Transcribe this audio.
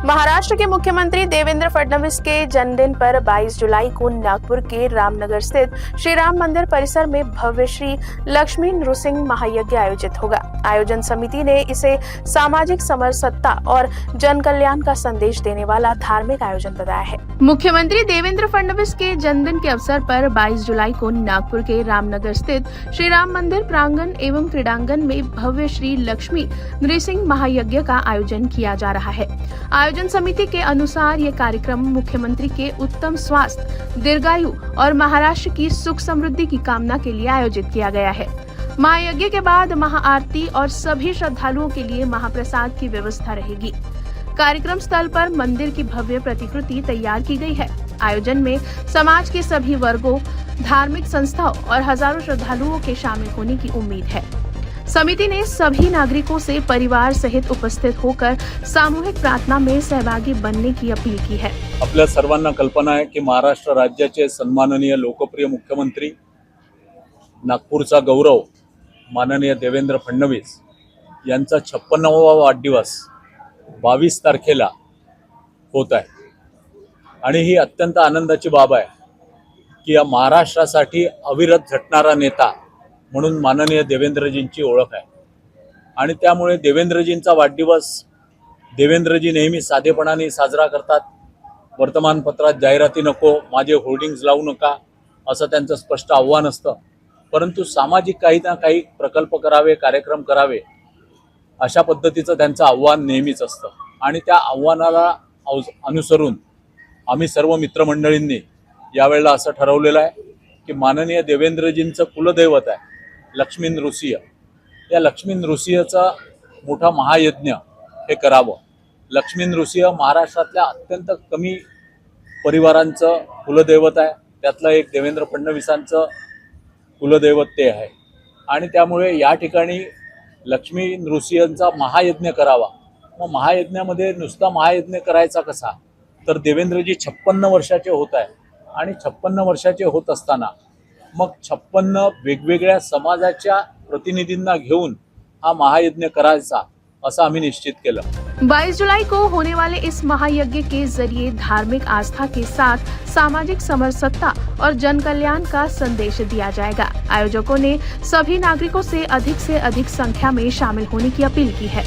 महाराष्ट्र के मुख्यमंत्री देवेंद्र फडणवीस के जन्मदिन पर 22 जुलाई को नागपुर के रामनगर स्थित श्री राम मंदिर परिसर में भव्य श्री लक्ष्मी नृसिंह महायज्ञ आयोजित होगा। आयोजन समिति ने इसे सामाजिक समरसत्ता और जन कल्याण का संदेश देने वाला धार्मिक आयोजन बताया है। मुख्यमंत्री देवेंद्र फडणवीस के जन्मदिन के अवसर पर 22 जुलाई को नागपुर के रामनगर स्थित श्री राम मंदिर प्रांगण एवं क्रीड़ांगन में भव्य श्री लक्ष्मी नृसिंह महायज्ञ का आयोजन किया जा रहा है। आयोजन समिति के अनुसार ये कार्यक्रम मुख्यमंत्री के उत्तम स्वास्थ्य, दीर्घायु और महाराष्ट्र की सुख समृद्धि की कामना के लिए आयोजित किया गया है। महायज्ञ के बाद महाआरती और सभी श्रद्धालुओं के लिए महाप्रसाद की व्यवस्था रहेगी। कार्यक्रम स्थल पर मंदिर की भव्य प्रतिकृति तैयार की गई है। आयोजन में समाज के सभी वर्गों, धार्मिक संस्थाओं और हजारों श्रद्धालुओं के शामिल होने की उम्मीद है। समिति ने सभी नागरिकों से परिवार सहित उपस्थित होकर सामूहिक प्रार्थना में सहभागी बनने की अपील की है। आपल्या सर्वांना कल्पना आहे की महाराष्ट्र राज्याचे सन्माननीय लोकप्रिय मुख्यमंत्री, नागपूरचा गौरव माननीय देवेंद्र फडणवीस यांचा 56वा वाढदिवस 22 तारखेला होत आहे आणि ही अत्यंत आनंदाची बाब आहे की या महाराष्ट्रासाठी अविरत झटणारा नेता म्हणून माननीय देवेंद्रजींची ओळख आहे आणि त्यामुळे देवेंद्रजींचा वाढदिवस देवेंद्रजी नेहमी साधेपणाने साजरा करतात। वर्तमानपत्रात जाहिराती नको, माझे होर्डिंग्स लावू नका असं त्यांचं स्पष्ट आव्हान असतं, परंतु सामाजिक काही ना काही प्रकल्प करावे, कार्यक्रम करावे अशा पद्धतीचं त्यांचं आव्हान नेहमीच असतं आणि त्या आव्हानाला अनुसरून आम्ही सर्व मित्रमंडळींनी यावेळेला असं ठरवलेलं आहे की माननीय देवेंद्रजींचं कुलदैवत आहे लक्ष्मी नृसिंह, या लक्ष्मी नृसिंहचा मोठा महायज्ञ हे करावं। लक्ष्मी नृसिंह महाराष्ट्रातल्या अत्यंत कमी परिवारांचं कुलदैवत आहे, त्यातलं एक देवेंद्र फडणवीसांचं कुलदैवत ते आहे आणि त्यामुळे या ठिकाणी लक्ष्मी नृसिंहचा महायज्ञ करावा। मग महायज्ञामध्ये नुसता महायज्ञ करायचा कसा, तर देवेंद्रजी 56 वर्षाचे होत आहे आणि 56 वर्षाचे होत असताना मग 56 वेगवेगळ्या समाजाच्या प्रतिनिधींना घेऊन हा महायज्ञ करायचा असं आम्ही निश्चित केलं। 22 जुलाई को होने वाले इस महायज्ञ के जरिए धार्मिक आस्था के साथ सामाजिक समरसत्ता और जन कल्याण का संदेश दिया जाएगा। आयोजकों ने सभी नागरिकों से अधिक संख्या में शामिल होने की अपील की है।